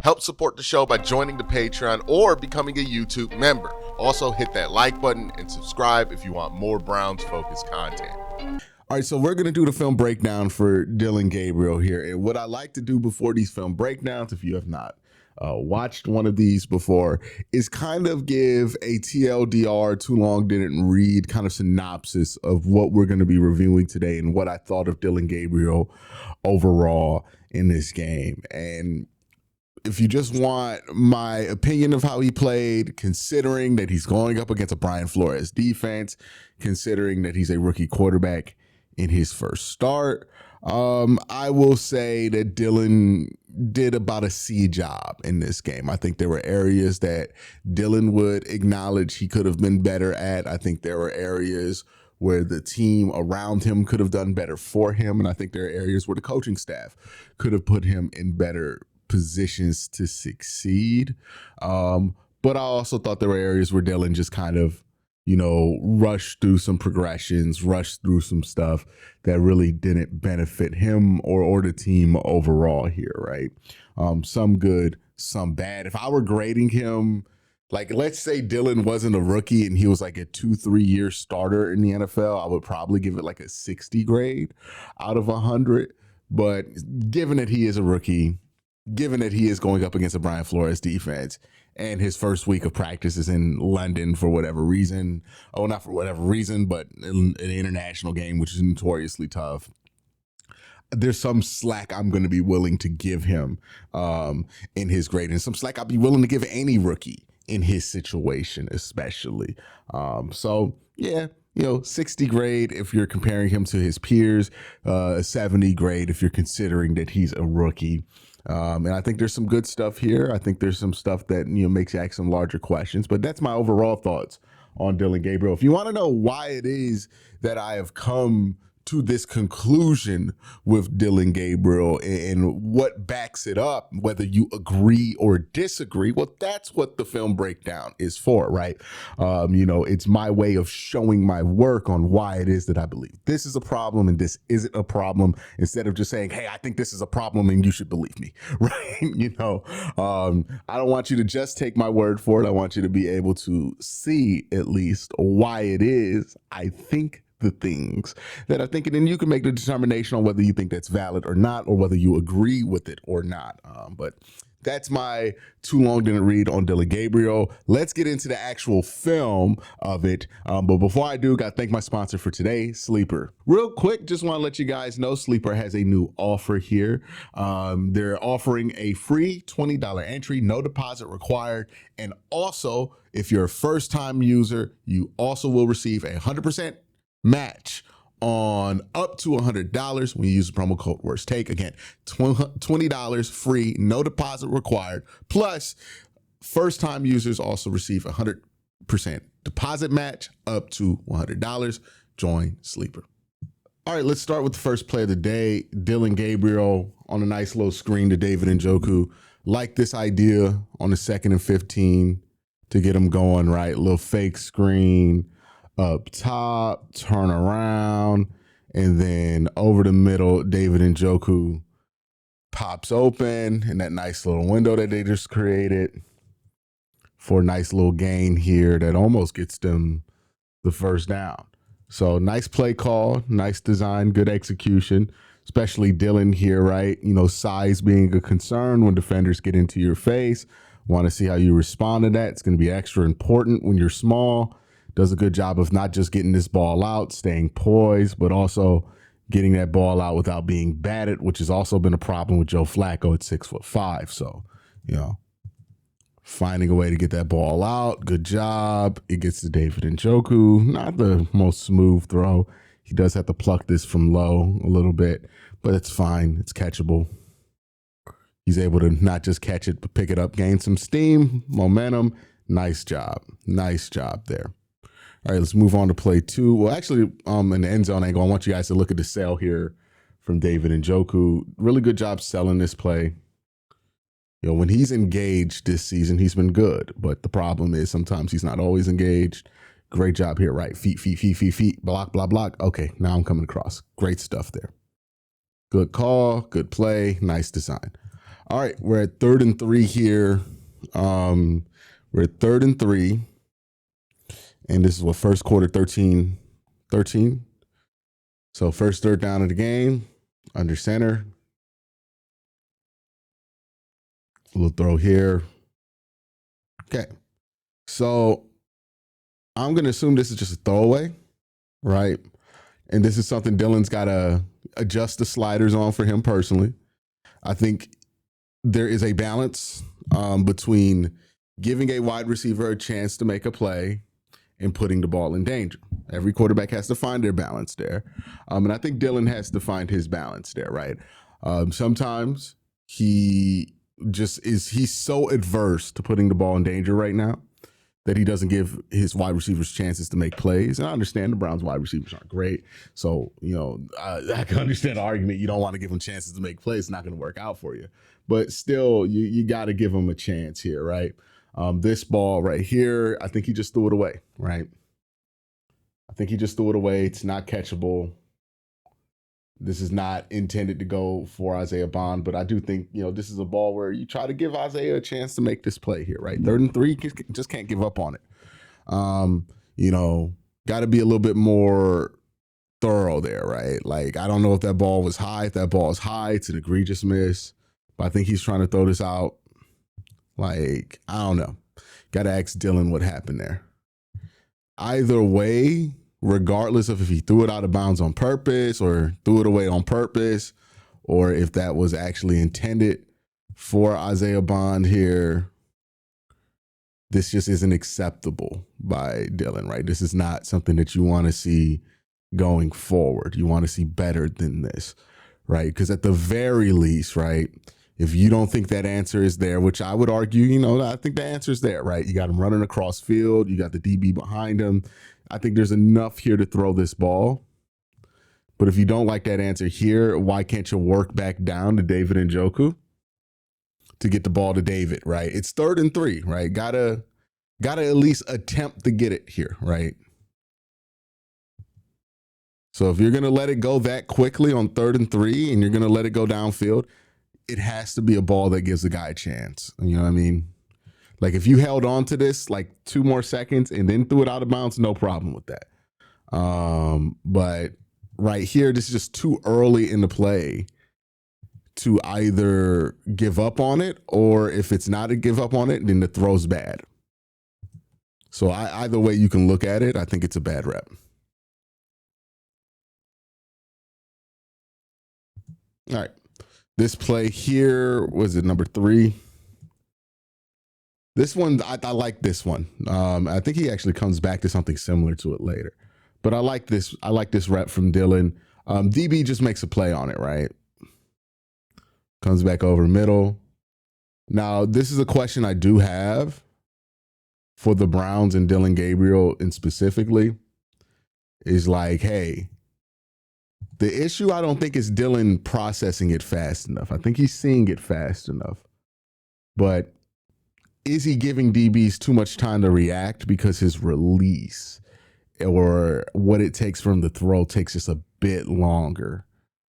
Help support the show by joining the Patreon or becoming a YouTube member. Also, hit that like button and subscribe if you want more Browns-focused content. All right, so we're going to do the film breakdown for Dillion Gabriel here. And what I like to do before these film breakdowns, if you have not watched one of these before, is kind of give a TLDR, too long didn't read, kind of synopsis of what we're going to be reviewing today and what I thought of Dillion Gabriel overall in this game. And if you just want my opinion of how he played, considering that he's going up against a Brian Flores defense, considering that he's a rookie quarterback in his first start, I will say that Dillion did about a C job in this game. I think there were areas that Dillion would acknowledge he could have been better at. I think there were areas where the team around him could have done better for him. And I think there are areas where the coaching staff could have put him in better positions to succeed. But I also thought there were areas where Dillion just kind of, rushed through some progressions, rushed through some stuff that really didn't benefit him or the team overall here, right? Some good, some bad. If I were grading him, like, let's say Dillion wasn't a rookie and he was like a 2-3 year starter in the NFL, I would probably give it like a 60 grade out of 100. But given that he is a rookie, given that he is going up against a Brian Flores defense, and his first week of practice is in London for whatever reason. Oh, not for whatever reason, but an international game, which is notoriously tough. There's some slack I'm going to be willing to give him in his grade, and some slack I'll be willing to give any rookie in his situation, especially. So, yeah. 60 grade if you're comparing him to his peers, 70 grade if you're considering that he's a rookie. And I think there's some good stuff here. I think there's some stuff that, makes you ask some larger questions. But that's my overall thoughts on Dillion Gabriel. If you want to know why it is that I have come to this conclusion with Dillion Gabriel and what backs it up, whether you agree or disagree, well, that's what the film breakdown is for, right? It's my way of showing my work on why it is that I believe this is a problem and this isn't a problem, instead of just saying, hey, I think this is a problem and you should believe me, right? I don't want you to just take my word for it. I want you to be able to see at least why it is I think the things that I think, and then you can make the determination on whether you think that's valid or not, or whether you agree with it or not. But that's my too long didn't read on Dillion Gabriel. Let's get into the actual film of it. But before I do, got to thank my sponsor for today, Sleeper. Real quick, just want to let you guys know Sleeper has a new offer here. They're offering a free $20 entry, no deposit required. And also, if you're a first-time user, you also will receive a 100% match on up to $100 when you use the promo code Worst Take. Again, $20 free, no deposit required. Plus, first-time users also receive a 100% deposit match up to $100. Join Sleeper. All right, let's start with the first play of the day. Dillion Gabriel on a nice little screen to David Njoku. Like this idea on the 2nd and 15 to get him going, right? Little fake screen up top, turn around, and then over the middle, David Njoku pops open in that nice little window that they just created for a nice little gain here that almost gets them the first down. So nice play call, nice design, good execution, especially Dillion here, right? Size being a concern when defenders get into your face. Want to see how you respond to that. It's going to be extra important when you're small. Does a good job of not just getting this ball out, staying poised, but also getting that ball out without being batted, which has also been a problem with Joe Flacco at 6'5". So, finding a way to get that ball out. Good job. It gets to David Njoku. Not the most smooth throw. He does have to pluck this from low a little bit, but it's fine. It's catchable. He's able to not just catch it, but pick it up, gain some steam, momentum. Nice job. Nice job there. All right, let's move on to play 2. Well, actually, in the end zone angle, I want you guys to look at the sell here from David Njoku. Really good job selling this play. When he's engaged this season, he's been good. But the problem is sometimes he's not always engaged. Great job here, right? Feet, block, block, block. Okay, now I'm coming across. Great stuff there. Good call, good play, nice design. All right, we're at 3rd and 3 here. We're at 3rd and 3. And this is what, first quarter 13. So first third down of the game, under center. A little throw here. Okay. So I'm going to assume this is just a throwaway, right? And this is something Dillion's got to adjust the sliders on for him personally. I think there is a balance between giving a wide receiver a chance to make a play and putting the ball in danger. Every quarterback has to find their balance there. And I think Dillion has to find his balance there, right? Sometimes he's so adverse to putting the ball in danger right now that he doesn't give his wide receivers chances to make plays. And I understand the Browns wide receivers aren't great. So, I can understand the argument. You don't want to give them chances to make plays. It's not going to work out for you. But still, you got to give them a chance here, right? This ball right here, I think he just threw it away, right? I think he just threw it away. It's not catchable. This is not intended to go for Isaiah Bond, but I do think, this is a ball where you try to give Isaiah a chance to make this play here, right? 3rd and 3, just can't give up on it. Got to be a little bit more thorough there, right? Like, I don't know if that ball was high. If that ball is high, it's an egregious miss. But I think he's trying to throw this out. Like, I don't know. Got to ask Dillion what happened there. Either way, regardless of if he threw it out of bounds on purpose or threw it away on purpose, or if that was actually intended for Isaiah Bond here, this just isn't acceptable by Dillion, right? This is not something that you want to see going forward. You want to see better than this, right? Because at the very least, right, if you don't think that answer is there, which I would argue, I think the answer is there, right? You got him running across field. You got the DB behind him. I think there's enough here to throw this ball. But if you don't like that answer here, why can't you work back down to David Njoku to get the ball to David, right? It's 3rd and 3, right? Gotta at least attempt to get it here, right? So if you're going to let it go that quickly on 3rd and 3 and you're going to let it go downfield, it has to be a ball that gives the guy a chance. You know what I mean? Like, if you held on to this like 2 more seconds and then threw it out of bounds, no problem with that. But right here, this is just too early in the play to either give up on it, or if it's not a give up on it, then the throw's bad. So either way you can look at it, I think it's a bad rep. All right. This play here, was it number 3? This one, I like this one. I think he actually comes back to something similar to it later. But I like this rep from Dillion. DB just makes a play on it, right? Comes back over middle. Now, this is a question I do have for the Browns and Dillon Gabriel, and specifically, is like, hey, the issue I don't think is Dillion processing it fast enough. I think he's seeing it fast enough. But is he giving DBs too much time to react because his release or what it takes from the throw takes just a bit longer,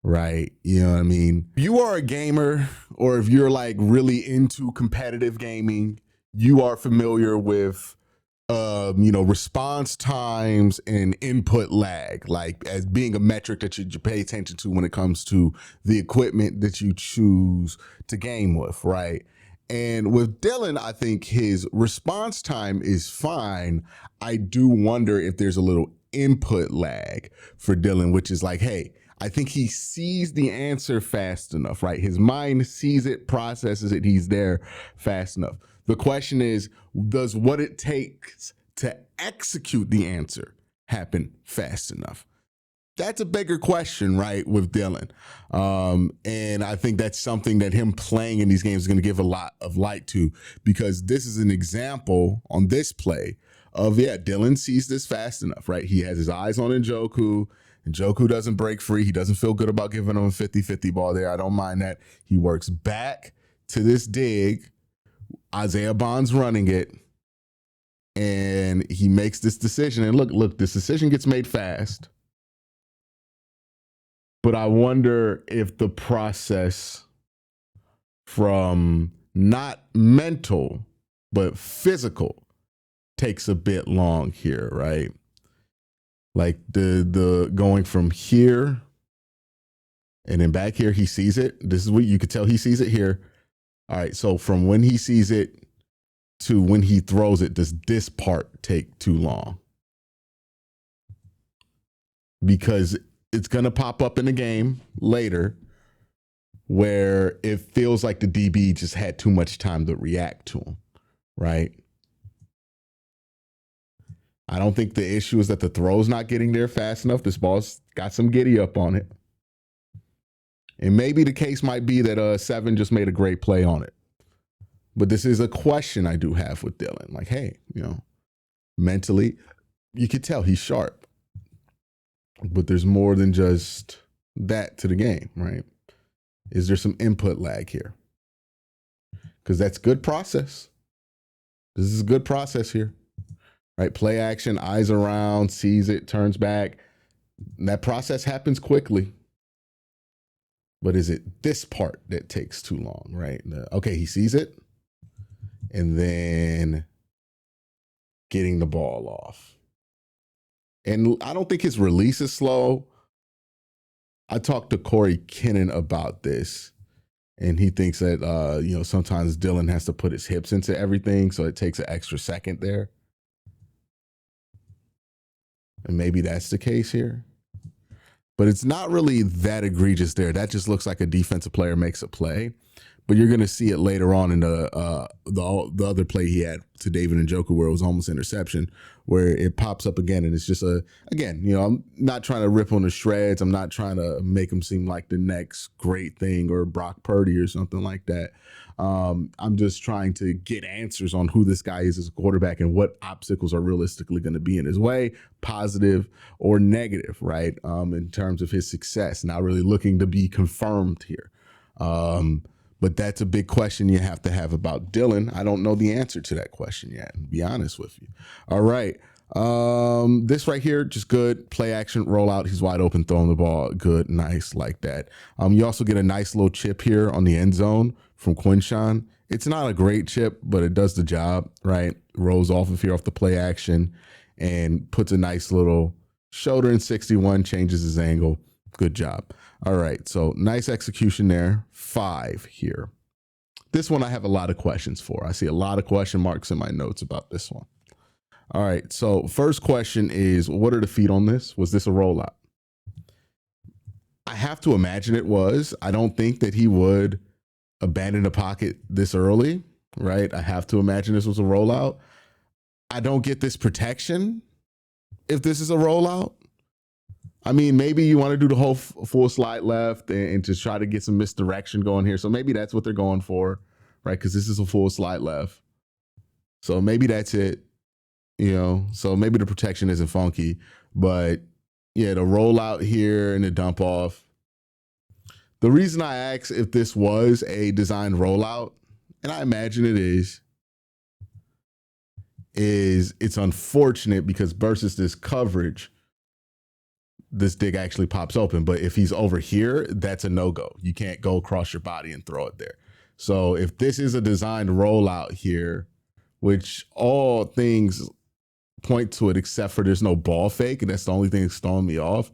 right? You know what I mean? You are a gamer, or if you're like really into competitive gaming, you are familiar with response times and input lag, like as being a metric that you pay attention to when it comes to the equipment that you choose to game with, right? And with Dillion, I think his response time is fine. I do wonder if there's a little input lag for Dillion, which is like, hey, I think he sees the answer fast enough, right? His mind sees it, processes it, he's there fast enough. The question is, does what it takes to execute the answer happen fast enough? That's a bigger question, right, with Dillion. And I think that's something that him playing in these games is going to give a lot of light to, because this is an example on this play of, Dillion sees this fast enough, right? He has his eyes on Njoku. Njoku doesn't break free. He doesn't feel good about giving him a 50-50 ball there. I don't mind that. He works back to this dig. Isaiah Bond's running it, and he makes this decision. And look, this decision gets made fast. But I wonder if the process from not mental, but physical takes a bit long here, right? Like the going from here and then back here, he sees it. This is what you could tell he sees it here. All right, so from when he sees it to when he throws it, does this part take too long? Because it's going to pop up in the game later where it feels like the DB just had too much time to react to him, right? I don't think the issue is that the throw's not getting there fast enough. This ball's got some giddy up on it. And maybe the case might be that 7 just made a great play on it. But this is a question I do have with Dillion. Like, hey, mentally, you could tell he's sharp. But there's more than just that to the game, right? Is there some input lag here? Because that's good process. This is a good process here, right? Play action, eyes around, sees it, turns back. And that process happens quickly. But is it this part that takes too long, right? Okay, he sees it. And then getting the ball off. And I don't think his release is slow. I talked to Corey Kinnan about this, and he thinks that, sometimes Dillion has to put his hips into everything, so it takes an extra second there. And maybe that's the case here. But it's not really that egregious there. That just looks like a defensive player makes a play. But you're going to see it later on in the other play he had to David Njoku where it was almost interception, where it pops up again. And it's just I'm not trying to rip on the shreds. I'm not trying to make him seem like the next great thing or Brock Purdy or something like that. I'm just trying to get answers on who this guy is as a quarterback and what obstacles are realistically going to be in his way, positive or negative, right? In terms of his success, not really looking to be confirmed here. But that's a big question you have to have about Dillion. I don't know the answer to that question yet, to be honest with you. All right. This right here, just good. Play action, rollout. He's wide open, throwing the ball. Good, nice, like that. You also get a nice little chip here on the end zone from Quincy. It's not a great chip, but it does the job, right? Rolls off of here off the play action and puts a nice little shoulder in 61, changes his angle. Good job. All right, so nice execution there. 5 here. This one I have a lot of questions for. I see a lot of question marks in my notes about this one. All right, so first question is, what are the feet on this? Was this a rollout? I have to imagine it was. I don't think that he would abandon the pocket this early, right? I have to imagine this was a rollout. I don't get this protection if this is a rollout. I mean, maybe you want to do the whole full slide left and to try to get some misdirection going here. So maybe that's what they're going for, right? Because this is a full slide left. So maybe that's it, So maybe the protection isn't funky. But, yeah, the rollout here and the dump off. The reason I asked if this was a designed rollout, and I imagine it is it's unfortunate because versus this coverage, this dig actually pops open. But if he's over here, that's a no-go. You can't go across your body and throw it there. So if this is a designed rollout here, which all things point to it except for there's no ball fake, and that's the only thing that's throwing me off,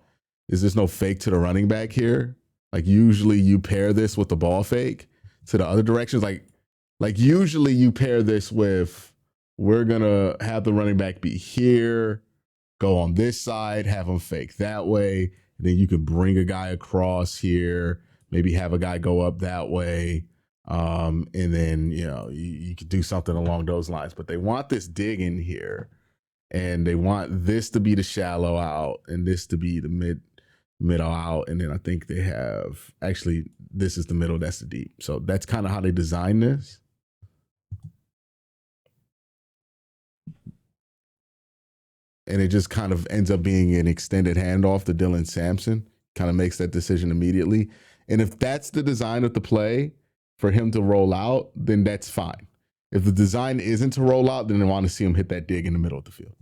is there's no fake to the running back here. Like usually you pair this with the ball fake to the other directions. Like usually you pair this with, we're going to have the running back be here, go on this side, have them fake that way. And then you could bring a guy across here, maybe have a guy go up that way. And then, you could do something along those lines. But they want this dig in here, and they want this to be the shallow out and this to be the middle out. And then I think they have, actually, this is the middle, that's the deep. So that's kind of how they design this. And it just kind of ends up being an extended handoff to Dillion Sampson, kind of makes that decision immediately. And if that's the design of the play for him to roll out, then that's fine. If the design isn't to roll out, then they want to see him hit that dig in the middle of the field.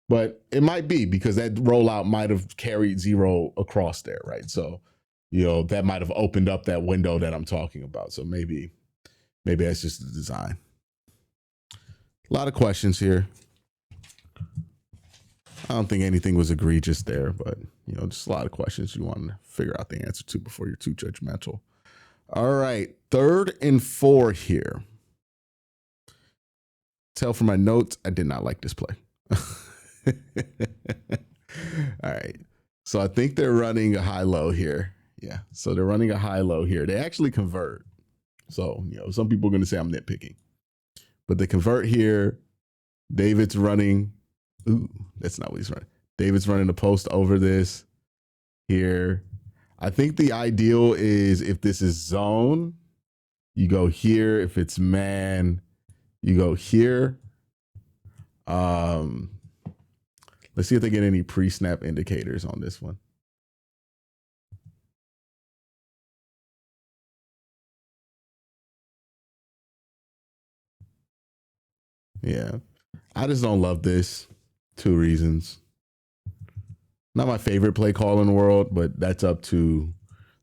But it might be because that rollout might have carried 0 across there, right? So, that might have opened up that window that I'm talking about. So maybe Maybe that's just the design. A lot of questions here. I don't think anything was egregious there, but just a lot of questions you want to figure out the answer to before you're too judgmental. All right, 3rd and 4 here. Tell from my notes, I did not like this play. All right, so I think they're running a high-low here. Yeah, so they're running a high-low here. They actually convert. So, some people are going to say I'm nitpicking, but they convert here. David's running. Ooh, that's not what he's running. David's running the post over this here. I think the ideal is if this is zone, you go here. If it's man, you go here. Let's see if they get any pre-snap indicators on this one. Yeah, I just don't love this. 2 reasons. Not my favorite play call in the world, but that's up to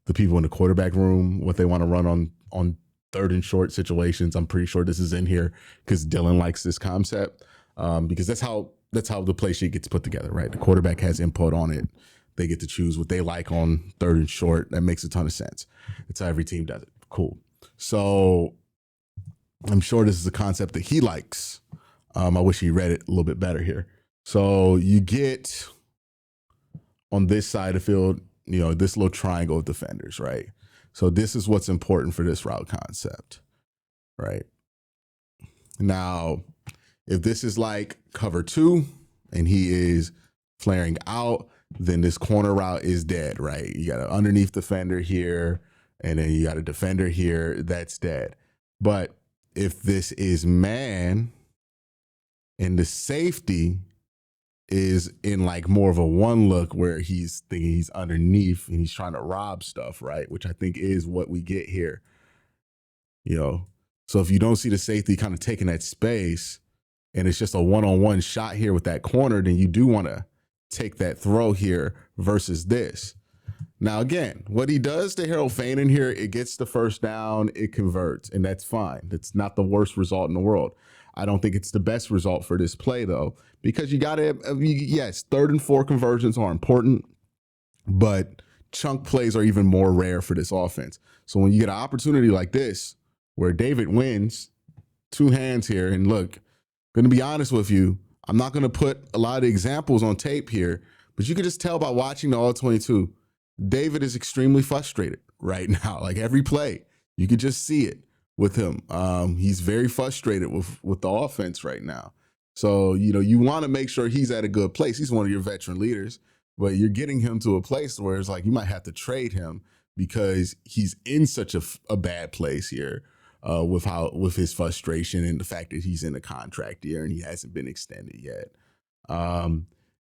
the people in the quarterback room, what they want to run on 3rd and short situations. I'm pretty sure this is in here because Dillion likes this concept, because that's how the play sheet gets put together, right? The quarterback has input on it. They get to choose what they like on 3rd and short. That makes a ton of sense. That's how every team does it. Cool. So I'm sure this is a concept that he likes. I wish he read it a little bit better here. So you get on this side of the field, this little triangle of defenders, right? So this is what's important for this route concept, right? Now, if this is like cover 2 and he is flaring out, then this corner route is dead, right? You got an underneath defender here, and then you got a defender here, that's dead. But if this is man and the safety is in like more of a 1 look where he's thinking he's underneath and he's trying to rob stuff, right? Which I think is what we get here. So if you don't see the safety kind of taking that space and it's just a 1-on-1 shot here with that corner, then you do want to take that throw here versus this. Now, again, what he does to Harold Fane in here, it gets the first down, it converts, and that's fine. That's not the worst result in the world. I don't think it's the best result for this play, though, because you got to, yes, 3rd and 4 conversions are important, but chunk plays are even more rare for this offense. So when you get an opportunity like this, where David wins, 2 hands here, and look, going to be honest with you, I'm not going to put a lot of examples on tape here, but you can just tell by watching the All-22, David is extremely frustrated right now. Like every play, you could just see it with him. He's very frustrated with the offense right now. So, you want to make sure he's at a good place. He's one of your veteran leaders, but you're getting him to a place where it's like you might have to trade him because he's in such a bad place here with his frustration and the fact that he's in a contract year and he hasn't been extended yet.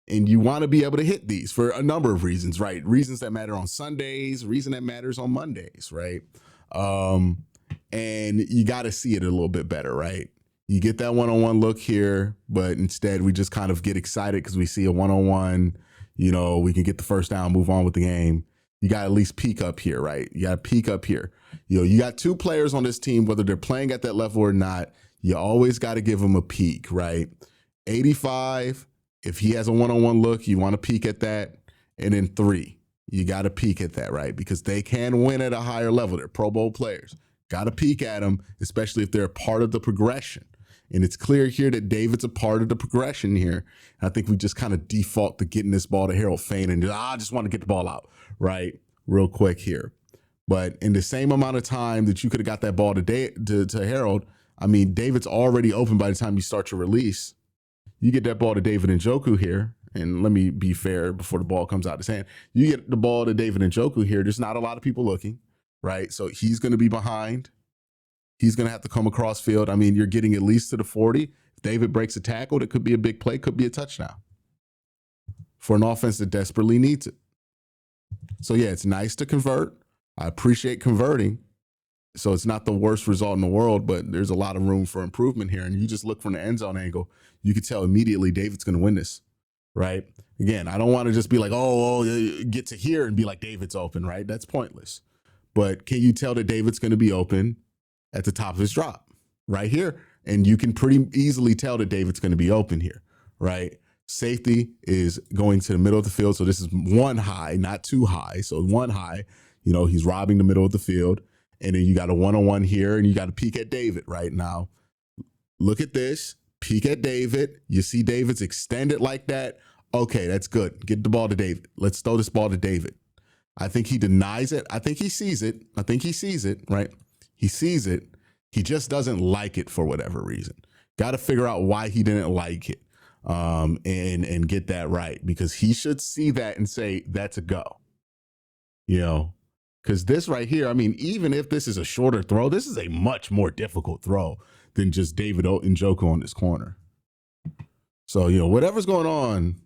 And you want to be able to hit these for a number of reasons, right? Reasons that matter on Sundays, reason that matters on Mondays, right? And you got to see it a little bit better, right? You get that 1-on-1 look here, but instead we just kind of get excited because we see a 1-on-1, we can get the first down, move on with the game. You got to at least peek up here, right? You got to peek up here. You got 2 players on this team, whether they're playing at that level or not, you always got to give them a peek, right? 85, if he has a 1-on-1 look, you want to peek at that. And then 3, you got to peek at that, right? Because they can win at a higher level. They're Pro Bowl players. Got to peek at them, especially if they're a part of the progression. And it's clear here that David's a part of the progression here. And I think we just kind of default to getting this ball to Harold Fane and I just want to get the ball out, right? Real quick here. But in the same amount of time that you could have got that ball to Harold, I mean, David's already open by the time you start your release. You get that ball to David Njoku here, and let me be fair before the ball comes out of his hand. You get the ball to David Njoku here. There's not a lot of people looking, right? So he's going to be behind. He's going to have to come across field. I mean, you're getting at least to the 40. If David breaks a tackle, it could be a big play, could be a touchdown for an offense that desperately needs it. So, yeah, it's nice to convert. I appreciate converting. So it's not the worst result in the world, but there's a lot of room for improvement here. And you just look from the end zone angle, you could tell immediately David's going to win this, right? Again, I don't want to just be like, get to here and be like, David's open, right? That's pointless. But can you tell that David's going to be open? at the top of his drop right here. And you can pretty easily tell that David's going to be open here, right? Safety is going to the middle of the field. So this is one high, not too high. So one high, you know, he's robbing the middle of the field. And then you got a one-on-one here and you got to peek at David right now. Look at this, peek at David. You see David's extended like that. Okay, that's good. Get the ball to David. Let's throw this ball to David. I think he denies it. I think he sees it. I think he sees it, right? He sees it. He just doesn't like it for whatever reason. Got to figure out why he didn't like it and get that right, because he should see that and say, that's a go. You know, because this right here, I mean, even if this is a shorter throw, this is a much more difficult throw than just David Njoku on this corner. So, you know, whatever's going on,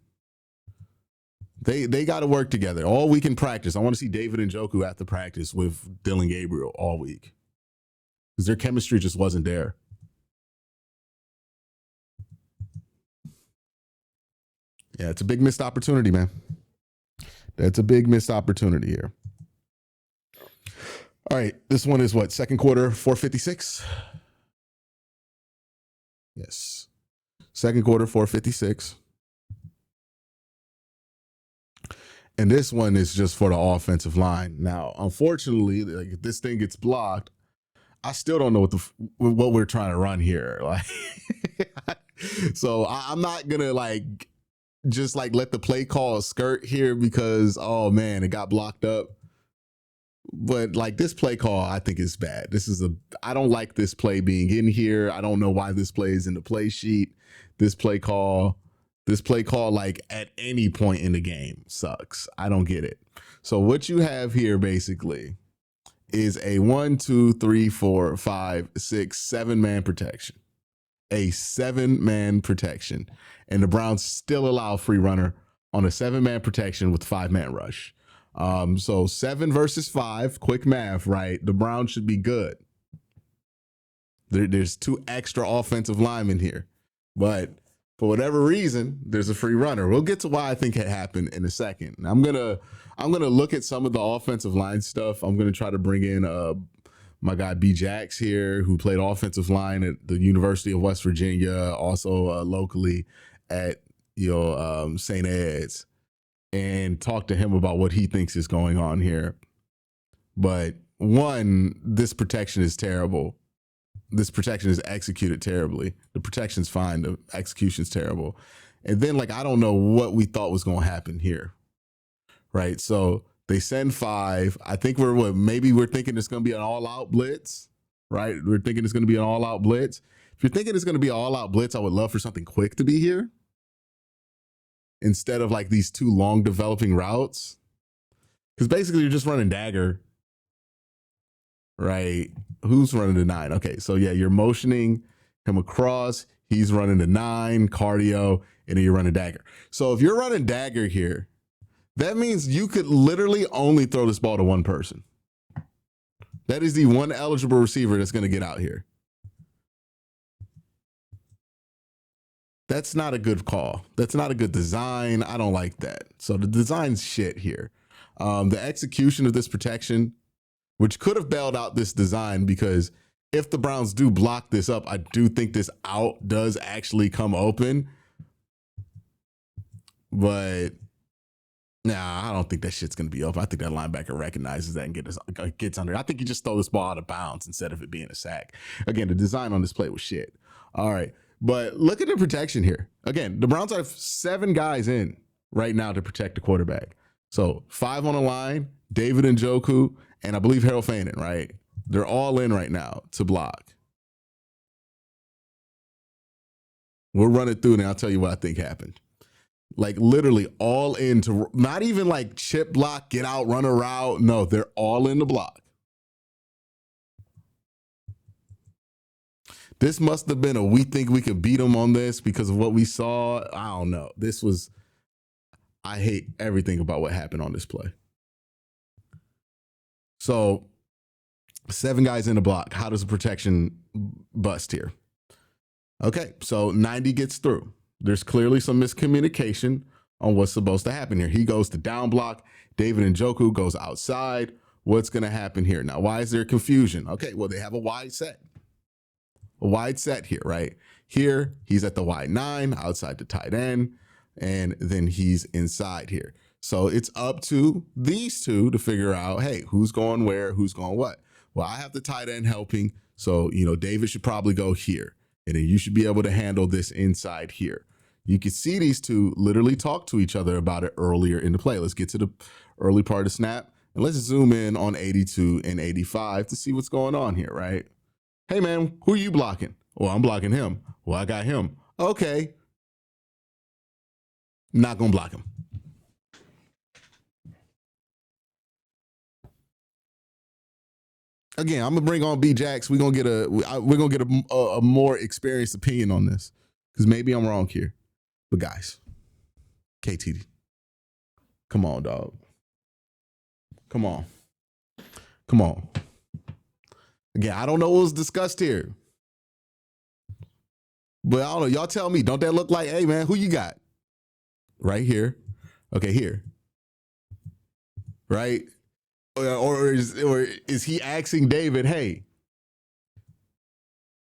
they got to work together all week in practice. I want to see David Njoku at the practice with Dillion Gabriel all week, because their chemistry just wasn't there. Yeah, it's a big missed opportunity, man. That's a big missed opportunity here. All right, this one is what, second quarter, 4:56? Yes. Second quarter, 4:56. And this one is just for the offensive line. Now, unfortunately, like, if this thing gets blocked, I still don't know what we're trying to run here. Like, so I'm not gonna like just like let the play call skirt here because, oh man, it got blocked up. But like this play call, I think is bad. I don't like this play being in here. I don't know why this play is in the play sheet. This play call, like at any point in the game sucks. I don't get it. So what you have here basically is a 1, 2, 3, 4, 5, 6, 7-man protection. A 7-man protection. And the Browns still allow free runner on a 7-man protection with 5-man rush. So 7 versus 5, quick math, right? The Browns should be good. There's 2 extra offensive linemen here, but for whatever reason, there's a free runner. We'll get to why I think it happened in a second. I'm gonna look at some of the offensive line stuff. I'm gonna try to bring in my guy B Jax here, who played offensive line at the University of West Virginia, also locally at St. Ed's, and talk to him about what he thinks is going on here. But one, this protection is terrible. This protection is executed terribly. The protection's fine. The execution's terrible. And then, like, I don't know what we thought was going to happen here, right? So they send 5. I think maybe we're thinking it's going to be an all-out blitz, right? We're thinking it's going to be an all-out blitz. If you're thinking it's going to be an all-out blitz, I would love for something quick to be here instead of like these 2 long developing routes. Because basically you're just running dagger, right? Who's running the 9? Okay, so yeah, you're motioning him across. He's running the 9, cardio, and then you're running dagger. So if you're running dagger here, that means you could literally only throw this ball to one person. That is the one eligible receiver that's going to get out here. That's not a good call. That's not a good design. I don't like that. So the design's shit here. The execution of this protection, which could have bailed out this design, because if the Browns do block this up, I do think this out does actually come open. But nah, I don't think that shit's going to be open. I think that linebacker recognizes that and gets under. I think he just throw this ball out of bounds instead of it being a sack. Again, the design on this play was shit. All right. But look at the protection here. Again, the Browns have 7 guys in right now to protect the quarterback. So 5 on the line, David Njoku, and I believe Harold Fannin, right? They're all in right now to block. We'll run it through and I'll tell you what I think happened. Like literally all in to, not even like chip block, get out, run a route. No, they're all in the block. This must have been we think we could beat them on this because of what we saw. I don't know. I hate everything about what happened on this play. So 7 guys in the block. How does the protection bust here? Okay, so 90 gets through. There's clearly some miscommunication on what's supposed to happen here. He goes to down block. David Njoku goes outside. what's going to happen here? Now, why is there confusion? Okay, well, they have a wide set here, right? Here, he's at the wide 9, outside the tight end, and then he's inside here. So it's up to these two to figure out, hey, who's going where, who's going what? Well, I have the tight end helping, so, David should probably go here, and then you should be able to handle this inside here. You can see these two literally talk to each other about it earlier in the play. Let's get to the early part of the snap, and let's zoom in on 82 and 85 to see what's going on here, right? Hey, man, who are you blocking? Well, I'm blocking him. Well, I got him. Okay. Not going to block him. Again, I'm gonna bring on B-Jax. We're gonna get a more experienced opinion on this, because maybe I'm wrong here. But guys, KT, come on, dog. Come on. Again, I don't know what was discussed here, but I don't know. Y'all tell me. Don't that look like, hey man, who you got? Right here. Okay, here. Right. Or is he asking David, hey,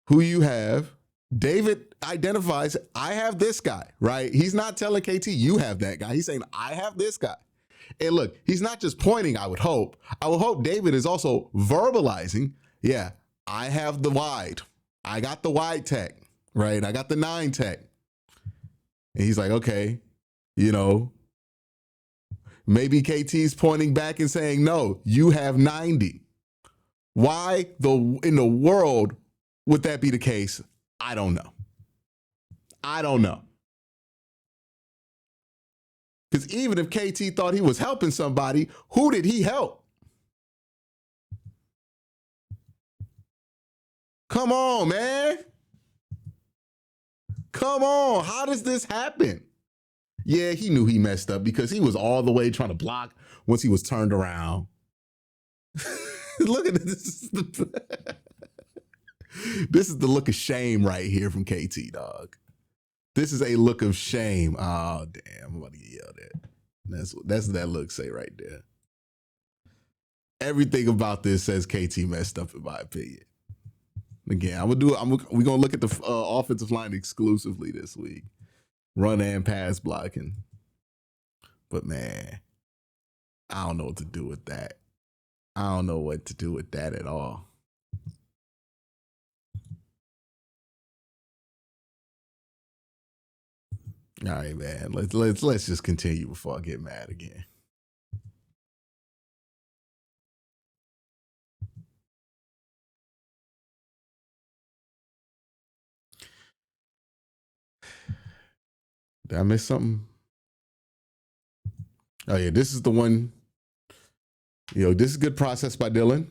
who you have? David identifies, I have this guy, right? He's not telling KT, you have that guy. He's saying, I have this guy. And look, he's not just pointing, I would hope. I would hope David is also verbalizing, yeah, I have the wide. I got the wide tech, right? I got the 9 tech. And he's like, okay, maybe KT's pointing back and saying, no, you have 90. Why in the world would that be the case? I don't know. Because even if KT thought he was helping somebody, who did he help? Come on, man. Come on. How does this happen? Yeah, he knew he messed up because he was all the way trying to block once he was turned around. Look at this. This is the look of shame right here from KT, dog. This is a look of shame. Oh, damn. I'm about to get yelled at. That's what that look say right there. Everything about this says KT messed up, in my opinion. Again, we're gonna look at the offensive line exclusively this week. Run and pass blocking. But man, I don't know what to do with that. I don't know what to do with that at all. All right, man. Let's just continue before I get mad again. Did I miss something? Oh yeah, this is the one. This is good process by Dillion.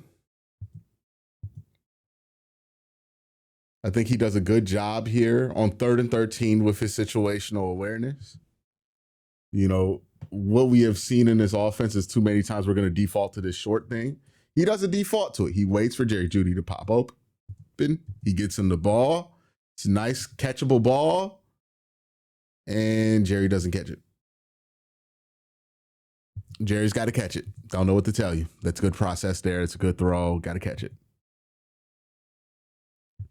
I think he does a good job here on 3rd and 13 with his situational awareness. What we have seen in this offense is too many times we're going to default to this short thing. He doesn't default to it. He waits for Judy to pop open. He gets him the ball. It's a nice catchable ball. And Jerry doesn't catch it. Jerry's got to catch it. Don't know what to tell you. That's a good process there. It's a good throw. Got to catch it.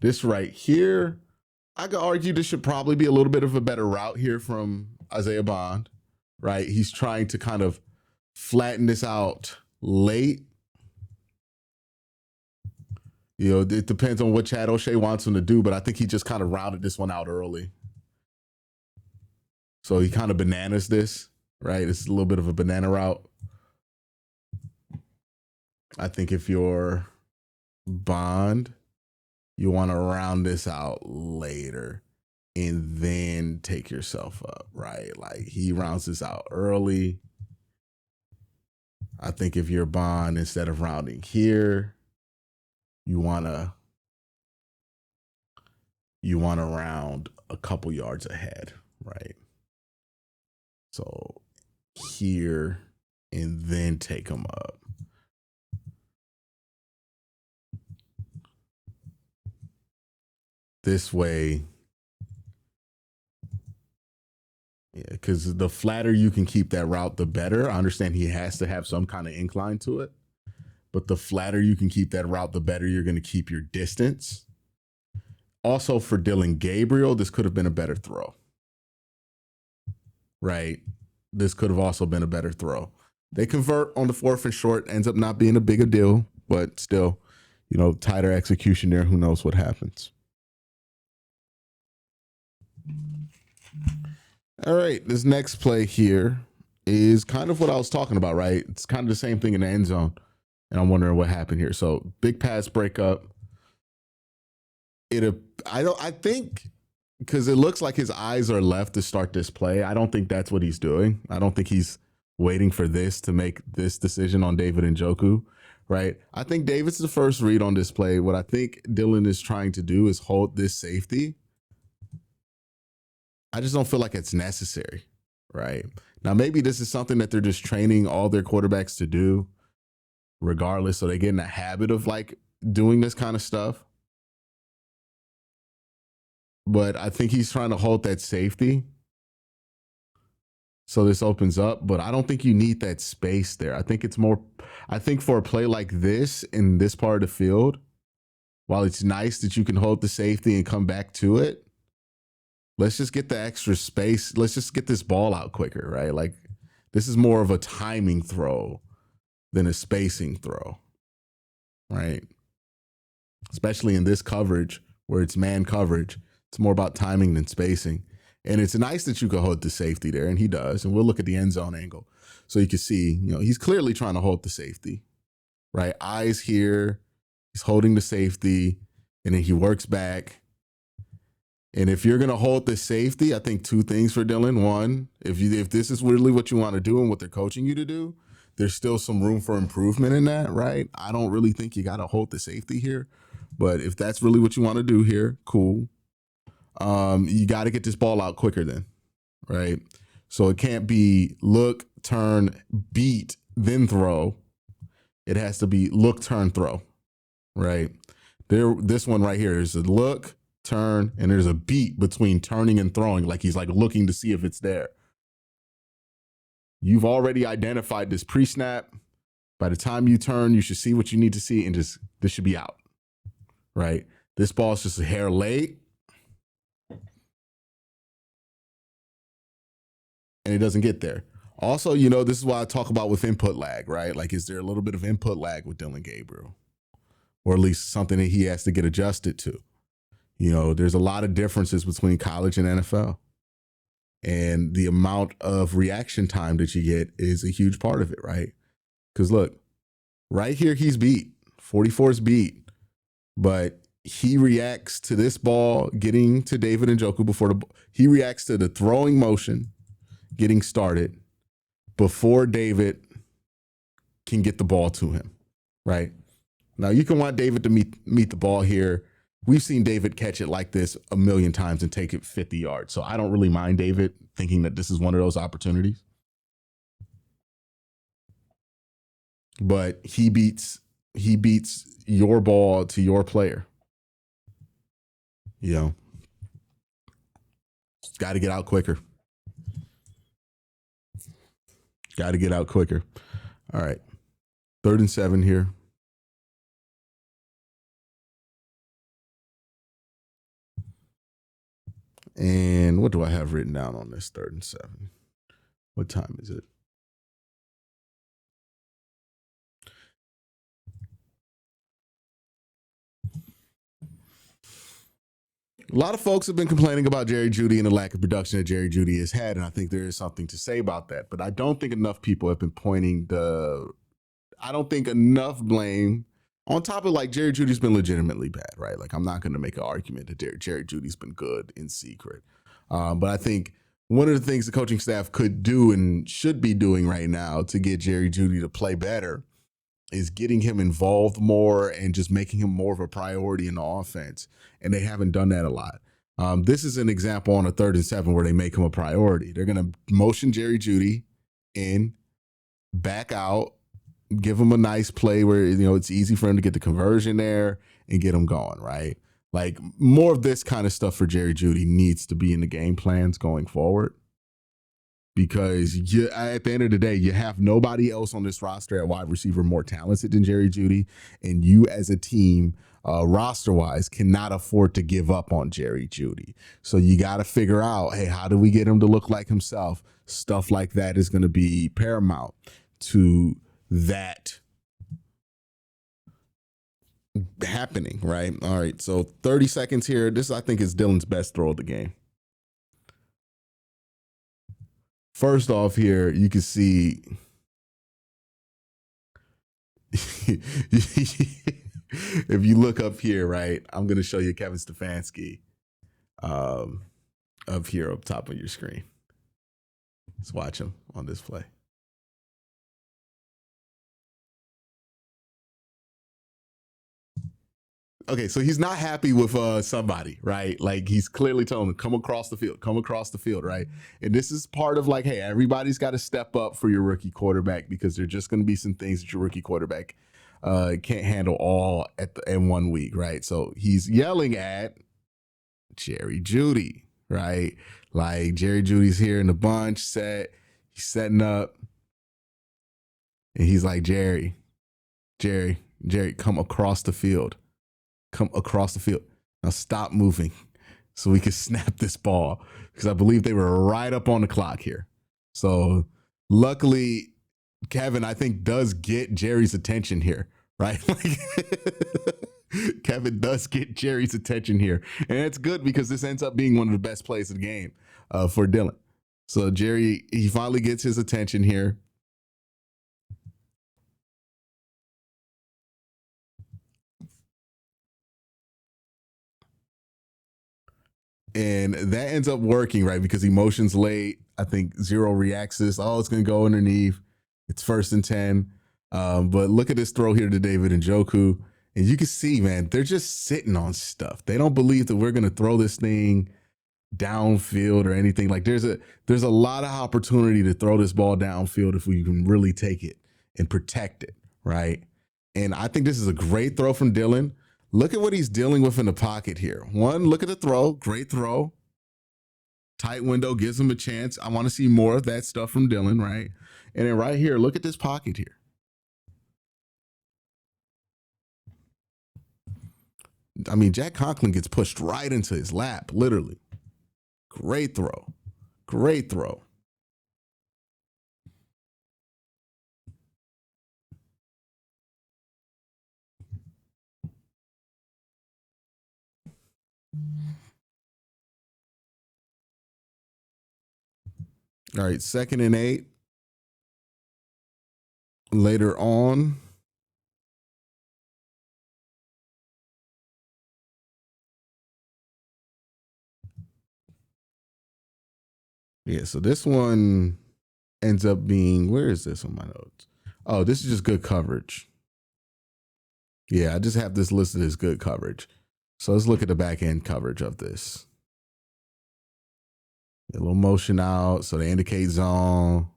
This right here, I could argue this should probably be a little bit of a better route here from Isaiah Bond, right? He's trying to kind of flatten this out late. It depends on what Chad O'Shea wants him to do, but I think he just kind of routed this one out early. So he kind of bananas this, right? It's a little bit of a banana route. I think if you're Bond, you want to round this out later and then take yourself up, right? Like he rounds this out early. I think if you're Bond, instead of rounding here, you want to round a couple yards ahead, right? So here and then take them up. This way, yeah, because the flatter you can keep that route, the better. I understand he has to have some kind of incline to it, but the flatter you can keep that route, the better you're going to keep your distance. Also for Dillion Gabriel, this could have been a better throw, right? This could have also been a better throw. They convert on the 4th and short, ends up not being a big a deal, but still, tighter execution there. Who knows what happens? All right, this next play here is kind of what I was talking about, right? It's kind of the same thing in the end zone, and I'm wondering what happened here. So big pass breakup. I think because it looks like his eyes are left to start this play. I don't think that's what he's doing. I don't think he's waiting for this to make this decision on David Njoku, right? I think David's the first read on this play. What I think Dillion is trying to do is hold this safety. I just don't feel like it's necessary, right? Now, maybe this is something that they're just training all their quarterbacks to do regardless. So they get in the habit of like doing this kind of stuff. But I think he's trying to hold that safety. So this opens up, but I don't think you need that space there. I think for a play like this in this part of the field, while it's nice that you can hold the safety and come back to it, let's just get the extra space. Let's just get this ball out quicker, right? Like this is more of a timing throw than a spacing throw, right? Especially in this coverage where it's man coverage. It's more about timing than spacing. And it's nice that you can hold the safety there, and he does. And we'll look at the end zone angle. So you can see, he's clearly trying to hold the safety, right? Eyes here, he's holding the safety, and then he works back. And if you're going to hold the safety, I think 2 things for Dillion. One, if this is really what you want to do and what they're coaching you to do, there's still some room for improvement in that, right? I don't really think you got to hold the safety here. But if that's really what you want to do here, cool. You got to get this ball out quicker then, right? So it can't be look, turn, beat, then throw. It has to be look, turn, throw, right? This one right here is a look, turn, and there's a beat between turning and throwing, like he's like looking to see if it's there. You've already identified this pre-snap. By the time you turn, you should see what you need to see, and this should be out, right? This ball is just a hair late. And it doesn't get there. Also, this is why I talk about with input lag, right? Like, is there a little bit of input lag with Dillion Gabriel? Or at least something that he has to get adjusted to. There's a lot of differences between college and NFL. And the amount of reaction time that you get is a huge part of it, right? Because look, right here, he's beat. 44's beat. But he reacts to this ball getting to David Njoku he reacts to the throwing motion getting started before David can get the ball to him, right? Now, you can want David to meet the ball here. We've seen David catch it like this a million times and take it 50 yards. So I don't really mind David thinking that this is one of those opportunities. But he beats your ball to your player. Got to get out quicker. Got to get out quicker. All right. 3rd and 7 here. And what do I have written down on this 3rd and 7? What time is it? A lot of folks have been complaining about Jerry Judy and the lack of production that Jerry Judy has had, and I think there is something to say about that. But I don't think enough people have been I don't think enough blame on top of like Jerry Judy's been legitimately bad, right? Like I'm not going to make an argument that Jerry Judy's been good in secret. But I think one of the things the coaching staff could do and should be doing right now to get Jerry Judy to play better is getting him involved more and just making him more of a priority in the offense. And they haven't done that a lot. This is an example on a 3rd and 7 where they make him a priority. They're going to motion Jerry Judy in, back out, give him a nice play where, it's easy for him to get the conversion there and get him going, right? Like more of this kind of stuff for Jerry Judy needs to be in the game plans going forward. because at the end of the day, you have nobody else on this roster at wide receiver more talented than Jerry Judy, and you as a team, roster-wise, cannot afford to give up on Jerry Judy. So you got to figure out, hey, how do we get him to look like himself? Stuff like that is going to be paramount to that happening, right? All right, so 30 seconds here. This, I think, is Dillion's best throw of the game. First off here, you can see if you look up here, right, I'm going to show you Kevin Stefanski up here up top of your screen. Let's watch him on this play. Okay, so he's not happy with somebody, right? Like, he's clearly telling him, come across the field, right? And this is part of like, hey, everybody's got to step up for your rookie quarterback, because there's just going to be some things that your rookie quarterback can't handle all in 1 week, right? So he's yelling at Jerry Judy, right? Like, Jerry Judy's here in the bunch, he's setting up, and he's like, Jerry, come across the field. Come across the field. Now stop moving so we can snap this ball, because I believe they were right up on the clock here. So luckily, Kevin, I think, does get Jerry's attention here, right? Kevin does get Jerry's attention here. And it's good, because this ends up being one of the best plays of the game for Dillion. So Jerry, he finally gets his attention here. And that ends up working, right? Because he motions late. I think Zero reacts to this. Oh, it's going to go underneath. It's 1st and 10. But look at this throw here to David Njoku. And you can see, man, they're just sitting on stuff. They don't believe that we're going to throw this thing downfield or anything. Like, there's a lot of opportunity to throw this ball downfield if we can really take it and protect it, right? And I think this is a great throw from Dillion. Look at what he's dealing with in the pocket here. One, look at the throw. Great throw. Tight window, gives him a chance. I want to see more of that stuff from Dillion, right? And then right here, look at this pocket here. I mean, Jack Conklin gets pushed right into his lap, literally. Great throw. Great throw. All right, 2nd and 8. Later on. Yeah, so this one ends up being, where is this on my notes? Oh, this is just good coverage. Yeah, I just have this listed as good coverage. So let's look at the back end coverage of this. A little motion out, so they indicate zone.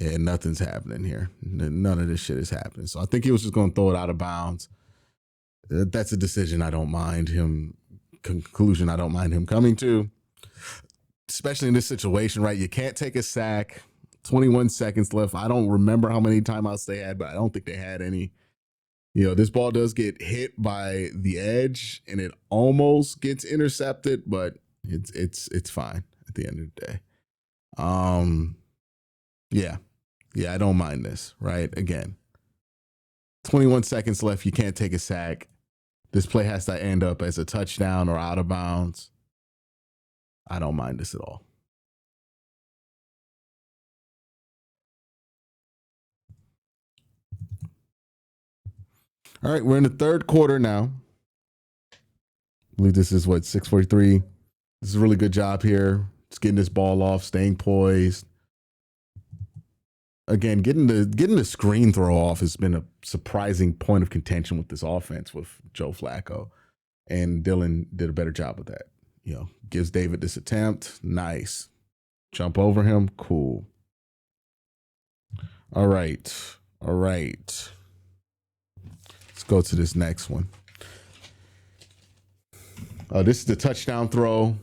And nothing's happening here. None of this shit is happening. So I think he was just going to throw it out of bounds. That's a decision I don't mind him, conclusion I don't mind him coming to, especially in this situation, right? You can't take a sack. 21 seconds left. I don't remember how many timeouts they had, but I don't think they had any. You know, this ball does get hit by the edge and it almost gets intercepted, but it's fine at the end of the day. Yeah, I don't mind this, right? Again, 21 seconds left. You can't take a sack. This play has to end up as a touchdown or out of bounds. I don't mind this at all. All right, we're in the 3rd quarter now. I believe this is what, 6:43. This is a really good job here. Just getting this ball off, staying poised. Again, getting the screen throw off has been a surprising point of contention with this offense with Joe Flacco. And Dillion did a better job with that. You know, gives David this attempt. Nice. Jump over him. Cool. All right. Let's go to this next one. This is the touchdown throw.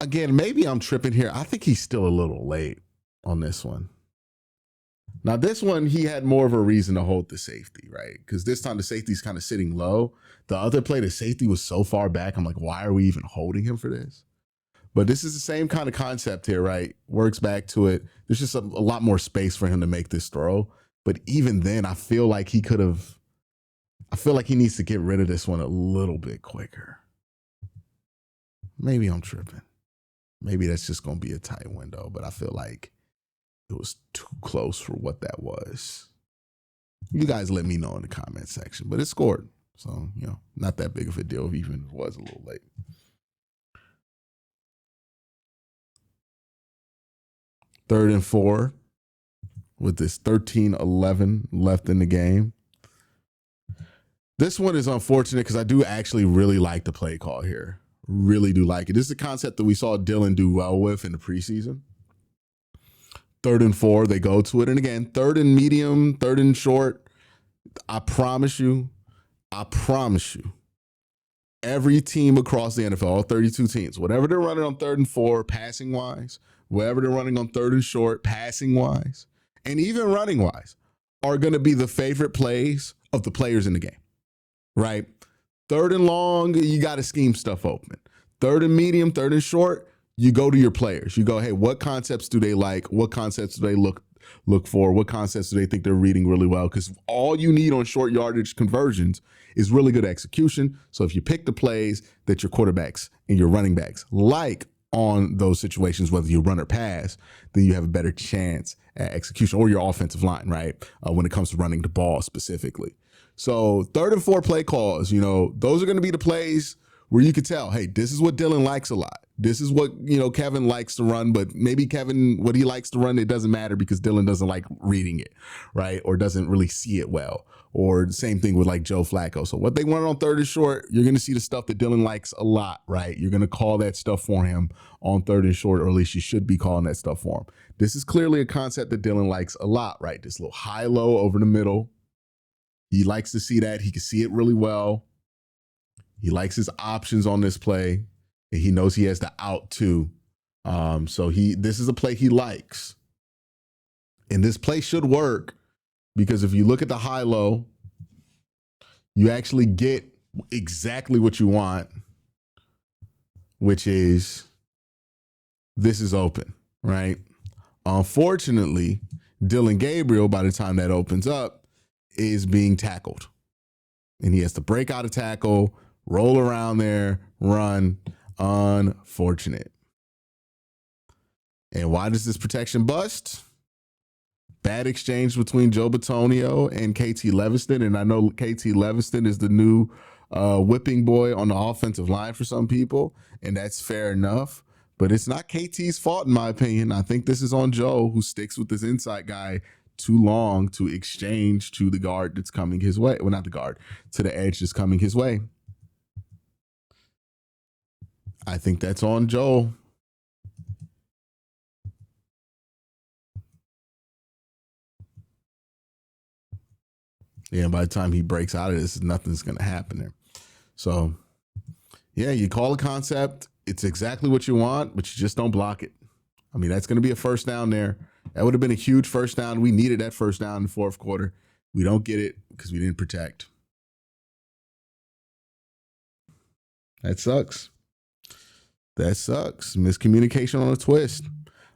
again, maybe I'm tripping here. I think he's still a little late on this one. Now, this one, he had more of a reason to hold the safety, right? Because this time the safety's kind of sitting low. The other play, the safety was so far back. I'm like, why are we even holding him for this? But this is the same kind of concept here, right? Works back to it. There's just a lot more space for him to make this throw. But even then, I feel like he could have, I feel like he needs to get rid of this one a little bit quicker. Maybe I'm tripping. Maybe that's just going to be a tight window, but I feel like it was too close for what that was. You guys let me know in the comment section, but it scored. So, you know, not that big of a deal, even if it was a little late. Third and 4 with this 13-11 left in the game. This one is unfortunate because I do actually really like the play call here. Really do like it. This is a concept that we saw Dillion do well with in the preseason. 3rd and 4, they go to it. And again, 3rd and medium, 3rd and short. I promise you, every team across the NFL, all 32 teams, whatever they're running on 3rd and 4, passing wise, whatever they're running on 3rd and short, passing wise, and even running wise, are going to be the favorite plays of the players in the game, right? 3rd and long, you got to scheme stuff open. 3rd and medium, 3rd and short, you go to your players. You go, hey, what concepts do they like? What concepts do they look for? What concepts do they think they're reading really well? Because all you need on short yardage conversions is really good execution. So if you pick the plays that your quarterbacks and your running backs like on those situations, whether you run or pass, then you have a better chance at execution, or your offensive line, right? When it comes to running the ball specifically. So 3rd and 4 play calls, you know, those are going to be the plays where you could tell, hey, this is what Dillion likes a lot. This is what, you know, Kevin likes to run, but maybe Kevin, what he likes to run, it doesn't matter because Dillion doesn't like reading it, right? Or doesn't really see it well. Or the same thing with like Joe Flacco. So what they want on 3rd and short, you're going to see the stuff that Dillion likes a lot, right? You're going to call that stuff for him on 3rd and short, or at least you should be calling that stuff for him. This is clearly a concept that Dillion likes a lot, right? This little high-low over the middle. He likes to see that. He can see it really well. He likes his options on this play. And he knows he has the out too. So this is a play he likes. And this play should work because if you look at the high-low, you actually get exactly what you want, which is this is open, right? Unfortunately, Dillion Gabriel, by the time that opens up, is being tackled. And he has to break out a tackle, roll around there, run. Unfortunate. And why does this protection bust? Bad exchange between Joe Bitonio and KT Levinston. And I know KT Levinston is the new whipping boy on the offensive line for some people. And that's fair enough. But it's not KT's fault, in my opinion. I think this is on Joe, who sticks with this inside guy too long to exchange to the guard that's coming his way. Well, not the guard, to the edge that's coming his way. I think that's on Joel. Yeah, and by the time he breaks out of this, nothing's going to happen there. So, yeah, you call a concept. It's exactly what you want, but you just don't block it. I mean, that's going to be a first down there. That would have been a huge first down. We needed that first down in the 4th quarter. We don't get it because we didn't protect. That sucks. That sucks. Miscommunication on a twist.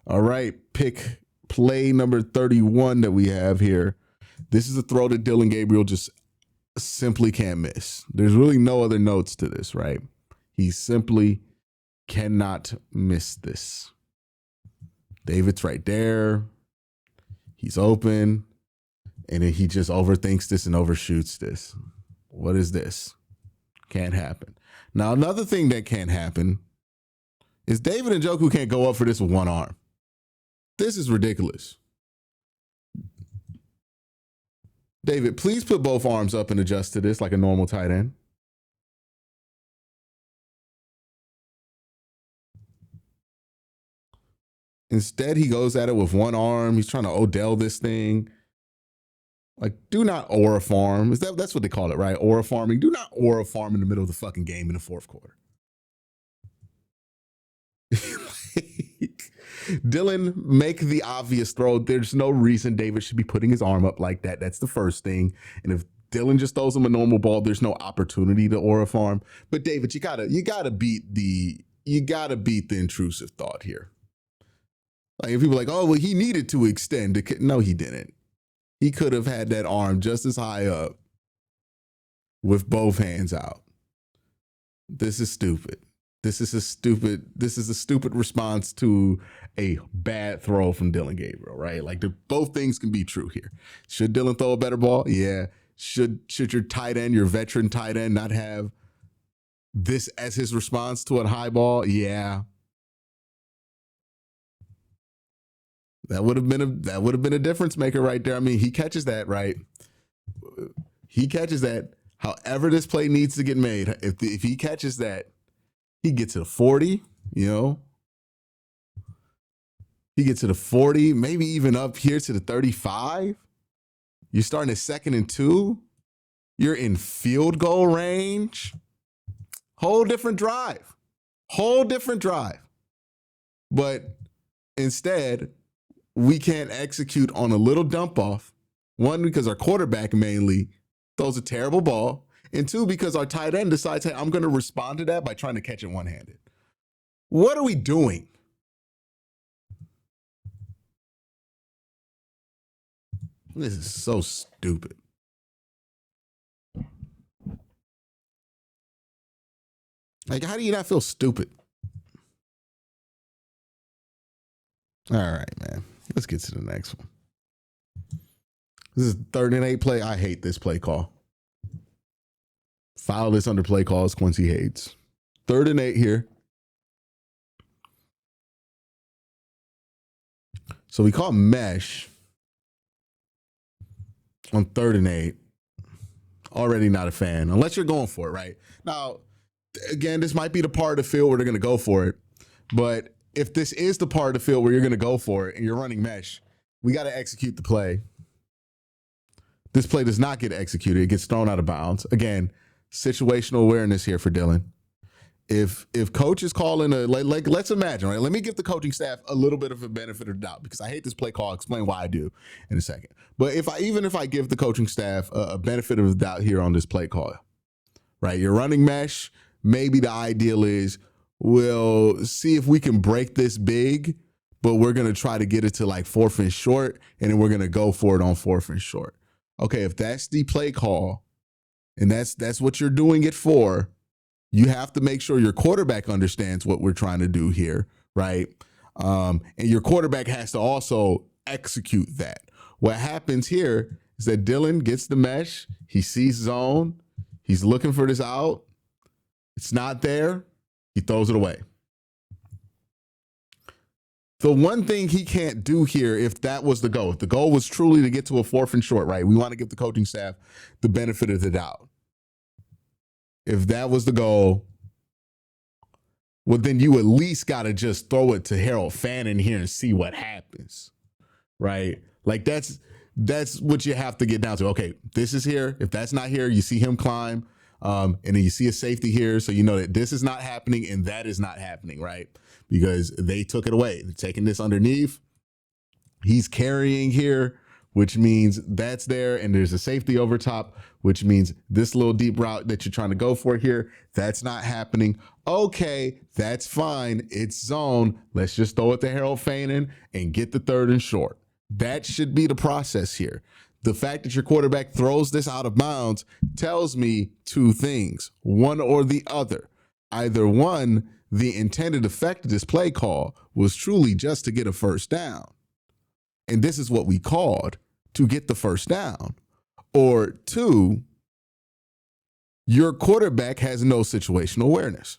All right, pick play number 31 that we have here. This is a throw that Dillion Gabriel just simply can't miss. There's really no other notes to this, right? He simply cannot miss this. David's right there. He's open. And then he just overthinks this and overshoots this. What is this? Can't happen. Now, another thing that can't happen is David Njoku can't go up for this with one arm. This is ridiculous. David, please put both arms up and adjust to this like a normal tight end. Instead, he goes at it with one arm. He's trying to Odell this thing. Like, do not aura farm. That's what they call it, right? Aura farming. Do not aura farm in the middle of the fucking game in the 4th quarter. Dillion, make the obvious throw. There's no reason David should be putting his arm up like that. That's the first thing. And if Dillion just throws him a normal ball, there's no opportunity to aura farm. But David, you gotta beat the intrusive thought here. Like if people are like, oh well, he needed to extend. No, he didn't. He could have had that arm just as high up with both hands out. This is stupid. This is a stupid response to a bad throw from Dillion Gabriel, right? Like both things can be true here. Should Dillion throw a better ball? Yeah. Should your tight end, your veteran tight end, not have this as his response to a high ball? Yeah. That would have been a difference maker right there. I mean, he catches that, right? He catches that. However this play needs to get made, if he catches that, he gets to the 40, you know. He gets to the 40, maybe even up here to the 35. You're starting at 2nd and 2. You're in field goal range. Whole different drive. But instead, we can't execute on a little dump off. One, because our quarterback mainly throws a terrible ball. And two, because our tight end decides, hey, I'm going to respond to that by trying to catch it one-handed. What are we doing? This is so stupid. Like, how do you not feel stupid? All right, man. Let's get to the next one. This is 3rd and 8 play. I hate this play call. File this under play calls Quincy hates. 3rd and 8 here. So we call mesh on 3rd and 8. Already not a fan, unless you're going for it, right? Now, again, this might be the part of the field where they're going to go for it. But if this is the part of the field where you're going to go for it and you're running mesh, we got to execute the play. This play does not get executed. It gets thrown out of bounds. Again, situational awareness here for Dillion. If coach is calling let's imagine, right? Let me give the coaching staff a little bit of a benefit of the doubt because I hate this play call. I'll explain why I do in a second. But if I give the coaching staff a benefit of the doubt here on this play call, right? You're running mesh. Maybe the ideal is we'll see if we can break this big, but we're going to try to get it to like 4th and short, and then we're going to go for it on 4th and short. Okay, if that's the play call, and that's what you're doing it for, you have to make sure your quarterback understands what we're trying to do here, right? And your quarterback has to also execute that. What happens here is that Dillion gets the mesh. He sees zone. He's looking for this out. It's not there. He throws it away. The one thing he can't do here, if that was the goal, if the goal was truly to get to a 4th and short, right? We want to give the coaching staff the benefit of the doubt. If that was the goal, well, then you at least got to just throw it to Harold Fannin here and see what happens, right? Like that's what you have to get down to. Okay, this is here. If that's not here, you see him climb, and then you see a safety here, so you know that this is not happening and that is not happening, right? Because they took it away. They're taking this underneath. He's carrying here, which means that's there, and there's a safety over top, which means this little deep route that you're trying to go for here, that's not happening. Okay, that's fine. It's zone. Let's just throw it to Harold Fannin and get the 3rd and short. That should be the process here. The fact that your quarterback throws this out of bounds tells me 2 things, one or the other. Either one, the intended effect of this play call was truly just to get a 1st down. And this is what we called to get the 1st down. Or 2, your quarterback has no situational awareness.